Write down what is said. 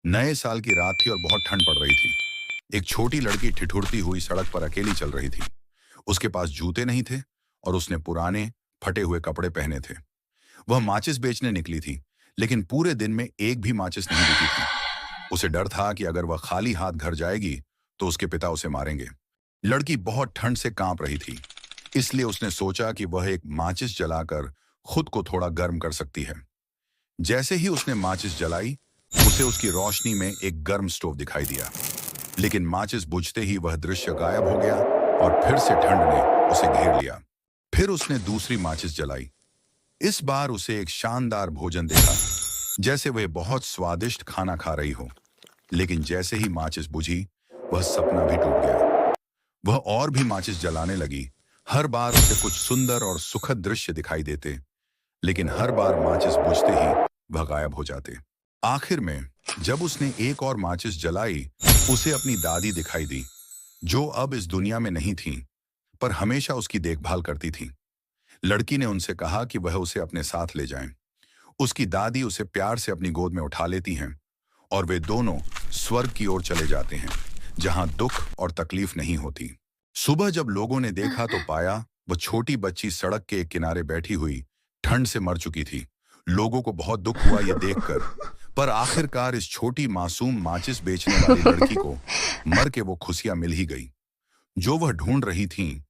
नए साल की रात थी और बहुत ठंड पड़ रही थी। एक छोटी लड़की ठिठुरती हुई सड़क पर अकेली चल रही थी। उसके पास जूते नहीं थे और उसने पुराने फटे हुए कपड़े पहने थे। वह माचिस बेचने निकली थी, लेकिन पूरे दिन में एक भी माचिस नहीं बिकी थी। उसे डर था कि अगर वह खाली हाथ घर जाएगी तो उसके पिता उसे मारेंगे। लड़की बहुत ठंड से कांप रही थी, इसलिए उसने सोचा कि वह एक माचिस जलाकर खुद को थोड़ा गर्म कर सकती है। जैसे ही उसने माचिस जलाई, उसे उसकी रोशनी में एक गर्म स्टोव दिखाई दिया। लेकिन माचिस बुझते ही वह दृश्य गायब हो गया और फिर से ठंड ने उसे घेर लिया। फिर उसने दूसरी माचिस जलाई। इस बार उसे एक शानदार भोजन देखा, जैसे वह बहुत स्वादिष्ट खाना खा रही हो। लेकिन जैसे ही माचिस बुझी, वह सपना भी टूट गया। वह और भी माचिस जलाने लगी। हर बार उसे कुछ सुंदर और सुखद दृश्य दिखाई देते, लेकिन हर बार माचिस बुझते ही वह गायब हो जाते। आखिर में जब उसने एक और माचिस जलाई, उसे अपनी दादी दिखाई दी, जो अब इस दुनिया में नहीं थी, पर हमेशा उसकी देखभाल करती थी। लड़की ने उनसे कहा कि वह उसे अपने साथ ले जाएं। उसकी दादी उसे प्यार से अपनी गोद में उठा लेती हैं और वे दोनों स्वर्ग की ओर चले जाते हैं, जहां दुख और तकलीफ नहीं होती। सुबह जब लोगों ने देखा तो पाया वह छोटी बच्ची सड़क के एक किनारे बैठी हुई ठंड से मर चुकी थी। लोगों को बहुत दुख हुआ यह देखकर, पर आखिरकार इस छोटी मासूम माचिस बेचने वाली लड़की को मर के वो खुशियां मिल ही गई, जो वह ढूंढ रही थीं।